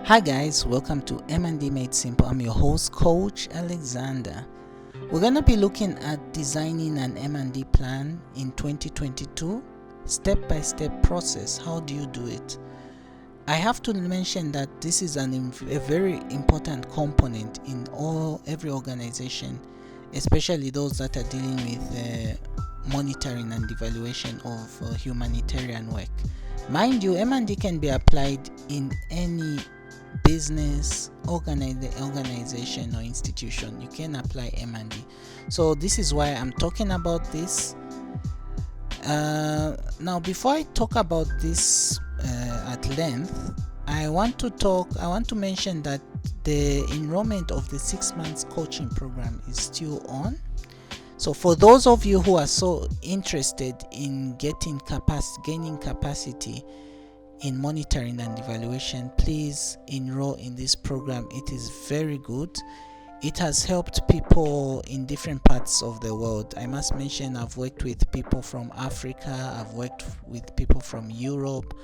Hi guys, welcome to M&E Made Simple. I'm your host, Coach Alexander. We're going to be looking at designing an M&E plan in 2022, step-by-step process. How do you do it? I have to mention that this is a very important component in every organization, especially those that are dealing with monitoring and evaluation of humanitarian work. Mind you, M&E can be applied in any business, organization or institution. You can apply M&E. So this is why I'm talking about this. Now, before I talk about this at length, I want to mention that the enrollment of the 6 months coaching program is still on. So for those of you who are so interested in gaining capacity in monitoring and evaluation, please enroll in this program. It is very good. It has helped people in different parts of the world. I must mention I've worked with people from Africa, I've worked with people from Europe,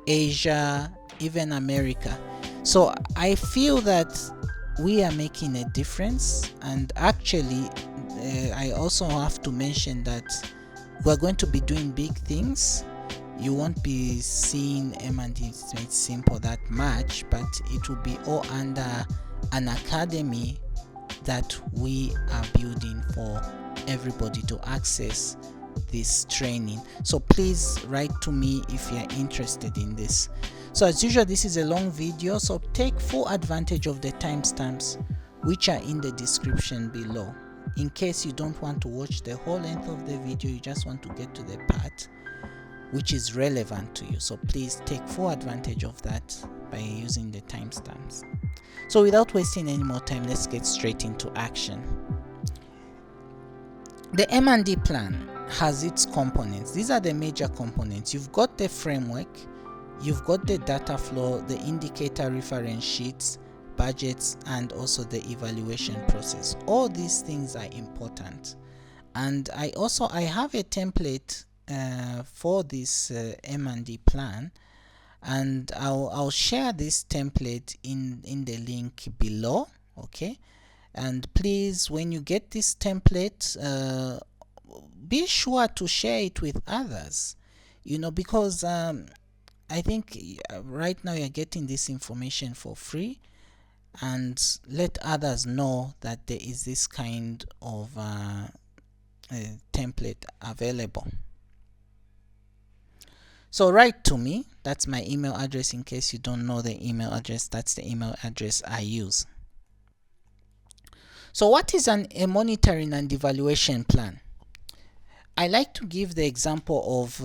Asia, even America. So I feel that we are making a difference, and actually I also have to mention that we're going to be doing big things. You won't be seeing M&E Made Simple that much, but it will be all under an academy that we are building for everybody to access this training. So please write to me if you're interested in this. So as usual, this is a long video, so take full advantage of the timestamps which are in the description below. In case you don't want to watch the whole length of the video, you just want to get to the part which is relevant to you. So please take full advantage of that by using the timestamps. So without wasting any more time, let's get straight into action. The M&E plan has its components. These are the major components. You've got the framework, you've got the data flow, the indicator reference sheets, budgets, and also the evaluation process. All these things are important. And I have a template for this M&E plan, and I'll share this template in the link below. Okay, and please, when you get this template, be sure to share it with others, because I think right now you're getting this information for free, and let others know that there is this kind of template available. So write to me. That's my email address. In case you don't know the email address, that's the email address I use. So what is a monitoring and evaluation plan? I like to give the example of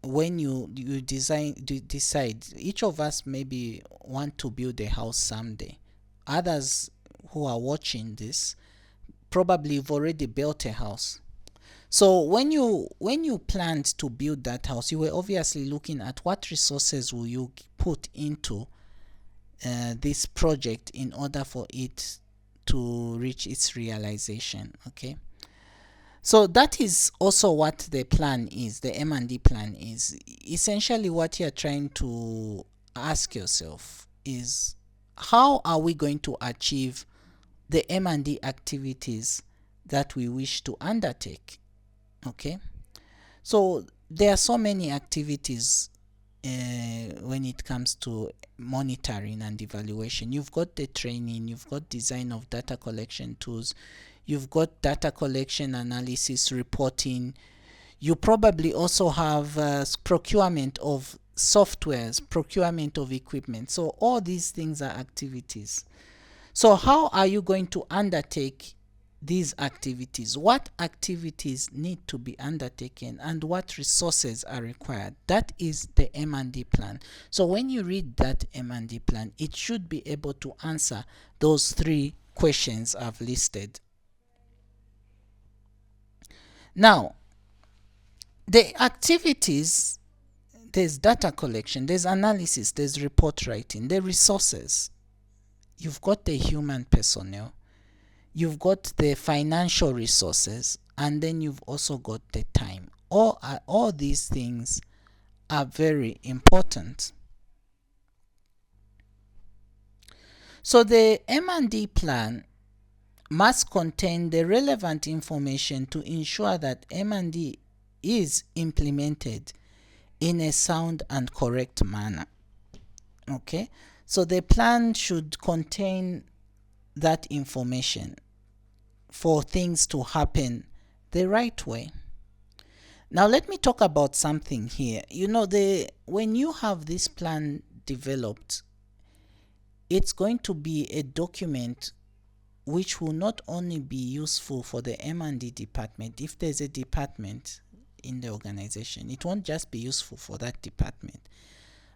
when you decide, each of us maybe want to build a house someday. Others who are watching this probably have already built a house. So when you planned to build that house, you were obviously looking at what resources will you put into this project in order for it to reach its realization. Okay, so that is also what the plan is. The M&E plan is essentially what you're trying to ask yourself is, how are we going to achieve the M&E activities that we wish to undertake? Okay, so there are so many activities when it comes to monitoring and evaluation. You've got the training, you've got design of data collection tools, you've got data collection, analysis, reporting. You probably also have procurement of softwares, procurement of equipment. So all these things are activities. So how are you going to undertake these activities? What activities need to be undertaken and what resources are required? That is the M&E plan. So when you read that M&E plan, it should be able to answer those 3 questions I've listed. Now, the activities, there's data collection, there's analysis, there's report writing, the resources. You've got the human personnel, you've got the financial resources, and then you've also got the time. All these things are very important. So the M&E plan must contain the relevant information to ensure that M&E is implemented in a sound and correct manner. Okay, so the plan should contain that information for things to happen the right way. Now let me talk about something here. When you have this plan developed, it's going to be a document which will not only be useful for the M&E department. If there's a department in the organization, it won't just be useful for that department,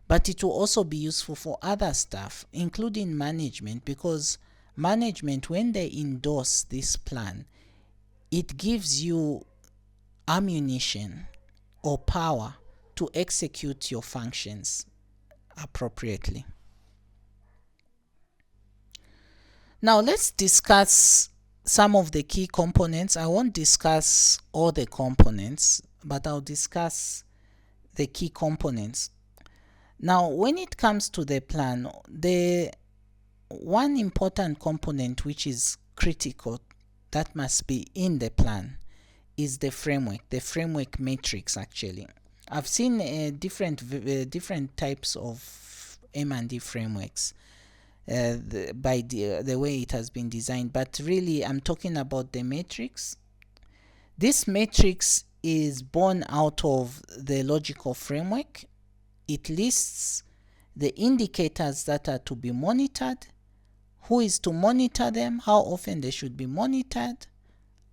but it will also be useful for other staff, including management, because management, when they endorse this plan, it gives you ammunition or power to execute your functions appropriately. Now let's discuss some of the key components. I won't discuss all the components, but I'll discuss the key components. Now, when it comes to the plan, the one important component which is critical that must be in the plan is the framework matrix. Actually, I've seen different types of M&E frameworks by the way it has been designed, but really I'm talking about the matrix. This matrix is born out of the logical framework. It lists the indicators that are to be monitored, who is to monitor them, how often they should be monitored,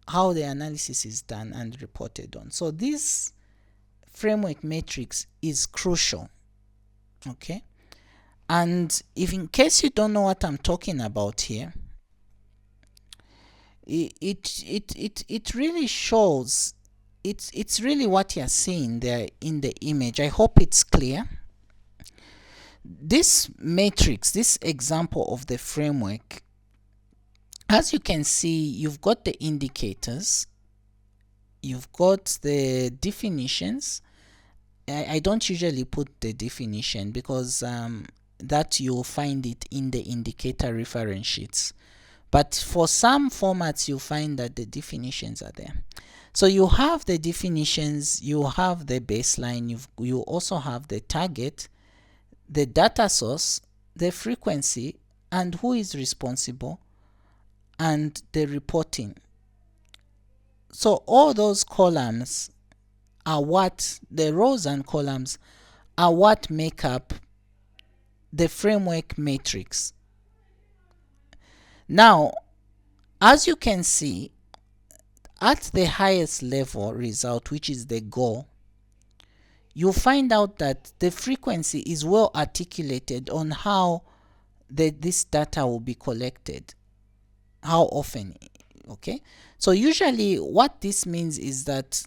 how the analysis is done and reported on. So this framework matrix is crucial. Okay, and if in case you don't know what I'm talking about here, it really shows, it's really what you're seeing there in the image. I hope it's clear. This matrix, this example of the framework, as you can see, you've got the indicators, you've got the definitions. I don't usually put the definition because that you'll find it in the indicator reference sheets, but for some formats you'll find that the definitions are there. So you have the definitions, you have the baseline, you also have the target, the data source, the frequency, and who is responsible, and the reporting. So all those columns are what, the rows and columns are what make up the framework matrix. Now, as you can see, at the highest level result, which is the goal, you'll find out that the frequency is well articulated on how this data will be collected, how often. Okay, so usually what this means is that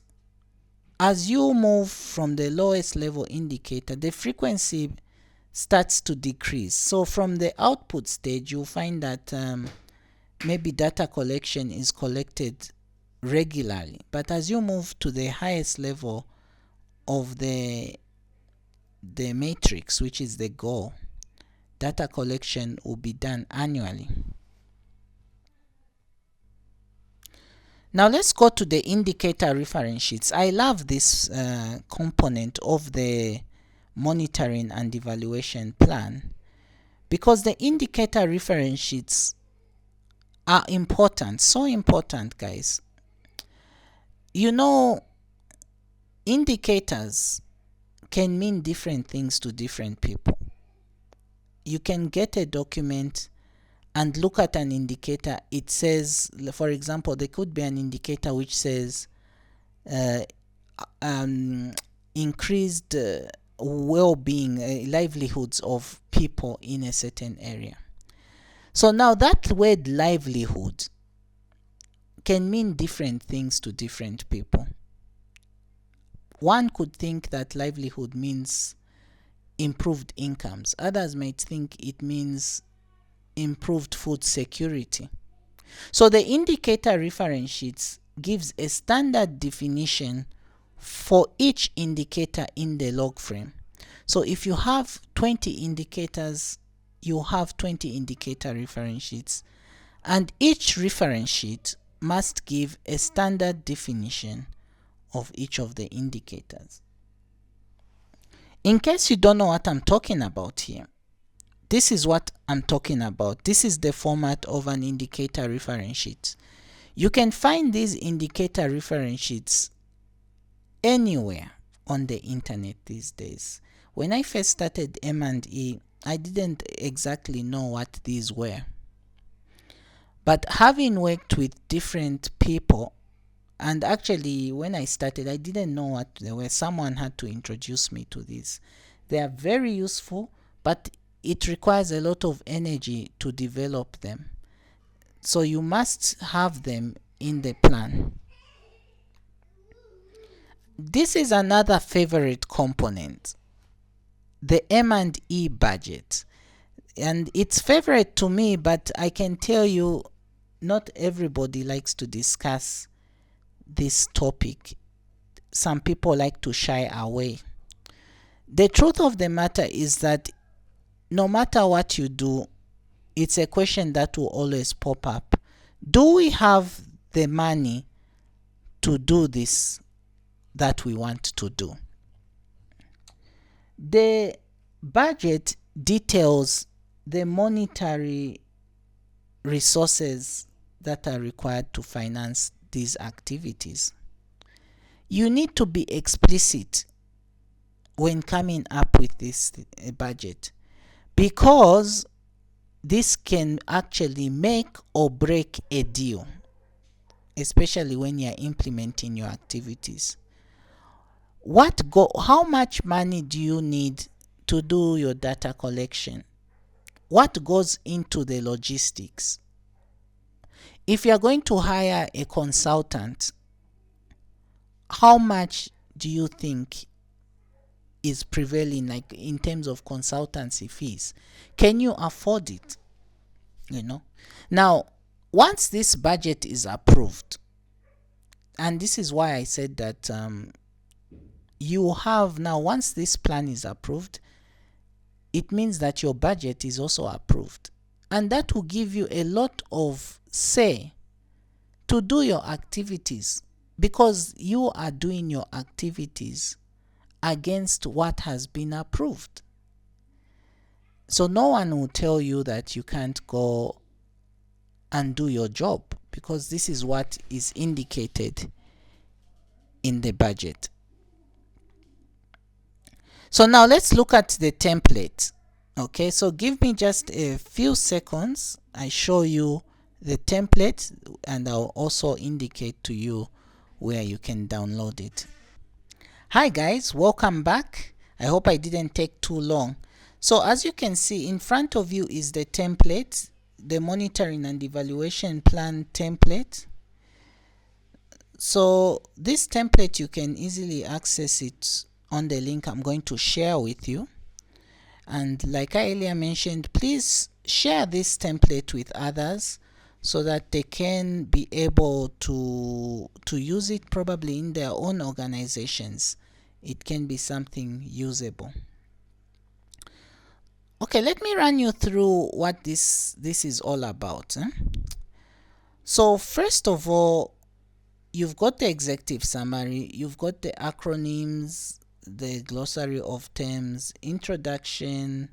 as you move from the lowest level indicator, the frequency starts to decrease. So from the output stage, you'll find that maybe data collection is collected regularly, but as you move to the highest level of the matrix, which is the goal, data collection will be done annually. Now let's go to the indicator reference sheets. I love this component of the monitoring and evaluation plan because the indicator reference sheets are important, so important, guys. Indicators can mean different things to different people. You can get a document and look at an indicator. It says, for example, there could be an indicator which says increased well-being, livelihoods of people in a certain area. So now that word livelihood can mean different things to different people. One could think that livelihood means improved incomes. Others might think it means improved food security. So the indicator reference sheets gives a standard definition for each indicator in the log frame. So if you have 20 indicators, you have 20 indicator reference sheets, and each reference sheet must give a standard definition of each of the indicators. In case you don't know what I'm talking about here, this is what I'm talking about. This is the format of an indicator reference sheet. You can find these indicator reference sheets anywhere on the internet these days. When I first started M&E, I didn't exactly know what these were. But having worked with different people, and actually when I started, I didn't know what they were. Someone had to introduce me to these. They are very useful, but it requires a lot of energy to develop them. So you must have them in the plan. This is another favorite component, the M&E budget. And it's favorite to me, but I can tell you not everybody likes to discuss this topic. Some people like to shy away. The truth of the matter is that no matter what you do, it's a question that will always pop up. Do we have the money to do this that we want to do? The budget details the monetary resources that are required to finance these activities. You need to be explicit when coming up with this budget, because this can actually make or break a deal, especially when you're implementing your activities. How much money do you need to do your data collection? What goes into the logistics? If you're going to hire a consultant, how much do you think is prevailing, like in terms of consultancy fees? Can you afford it? Now, once this budget is approved, and this is why I said that once this plan is approved, it means that your budget is also approved, and that will give you a lot of say to do your activities, because you are doing your activities against what has been approved. So no one will tell you that you can't go and do your job, because this is what is indicated in the budget. So now let's look at the template. Okay, so give me just a few seconds. I show you the template, and I'll also indicate to you where you can download it. Hi guys, welcome back. I hope I didn't take too long. So as you can see, in front of you is the template, the monitoring and evaluation plan template. So this template, you can easily access it on the link I'm going to share with you. And like I earlier mentioned, please share this template with others so that they can be able to use it probably in their own organizations. It can be something usable. Okay, let me run you through what this is all about. So first of all, you've got the executive summary, you've got the acronyms, the glossary of terms, introduction,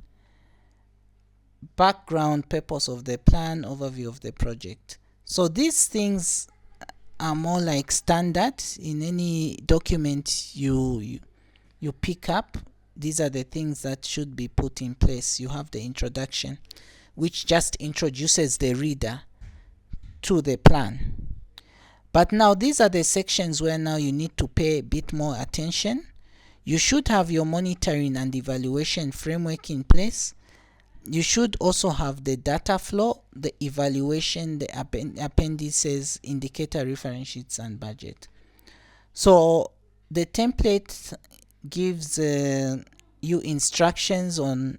background, purpose of the plan, overview of the project. So these things are more like standard in any document you pick up. These are the things that should be put in place. You have the introduction, which just introduces the reader to the plan. But now these are the sections where now you need to pay a bit more attention. You should have your monitoring and evaluation framework in place. You should also have the data flow, the evaluation, the appendices, indicator reference sheets, and budget. So the template gives you instructions on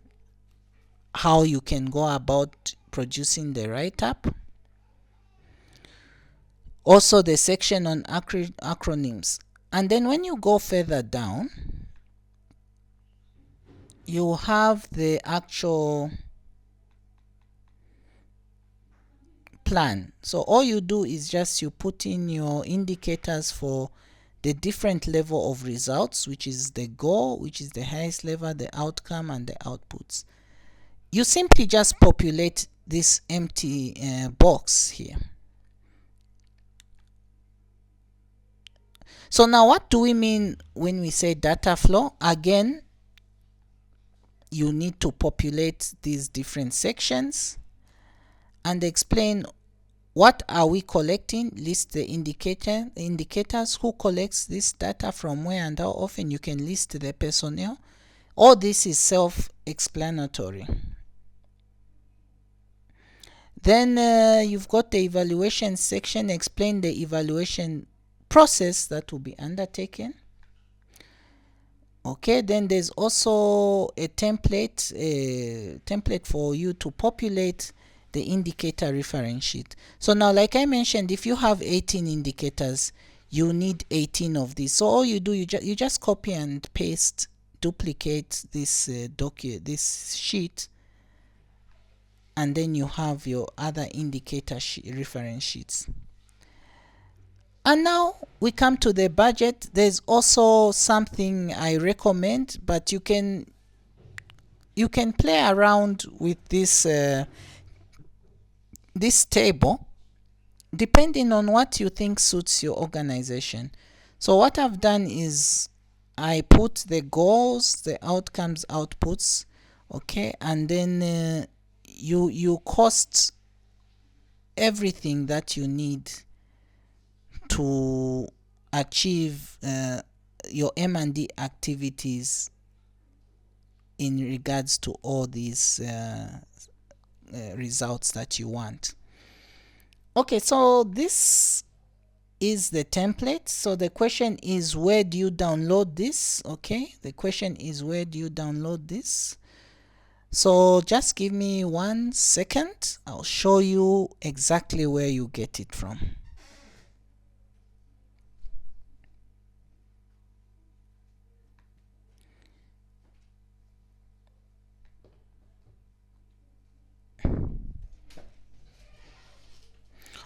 how you can go about producing the write-up. Also the section on acronyms. And then when you go further down, you have the actual plan. So all you do is just you put in your indicators for the different level of results, which is the goal, which is the highest level, the outcome, and the outputs. You simply just populate this empty box here. So now what do we mean when we say data flow? Again, you need to populate these different sections and explain what are we collecting, list the indicators, who collects this data from where and how often. You can list the personnel. All this is self-explanatory. Then you've got the evaluation section. Explain the evaluation process that will be undertaken. Okay, then there's also a template for you to populate the indicator reference sheet. So now, like I mentioned, if you have 18 indicators, you need 18 of these. So all you do, you just copy and paste, duplicate this this sheet, and then you have your other indicator reference sheets. And now we come to the budget. There's also something I recommend, but you can play around with this this table depending on what you think suits your organization. So what I've done is I put the goals, the outcomes, outputs, okay, and then you cost everything that you need to achieve your M&E activities in regards to all these results that you want. Okay, so this is the template. So the question is, where do you download this? Okay, the question is, where do you download this? So just give me 1 second. I'll show you exactly where you get it from.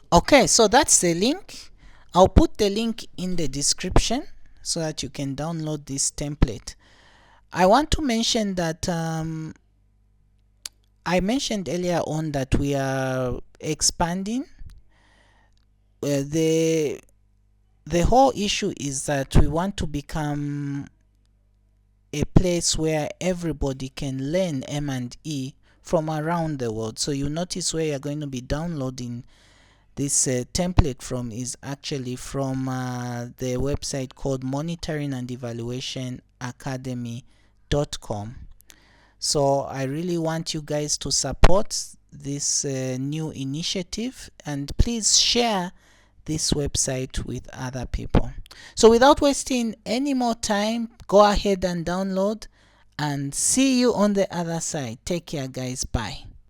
Okay, so that's the link. I'll put the link in the description so that you can download this template. I want to mention that I mentioned earlier on that we are expanding. The whole issue is that we want to become a place where everybody can learn M&E from around the world. So you notice where you're going to be downloading this template from is actually from the website called Monitoring and Evaluation Academy.com. So I really want you guys to support this new initiative, and please share this website with other people. So without wasting any more time, go ahead and download, and see you on the other side. Take care, guys. Bye.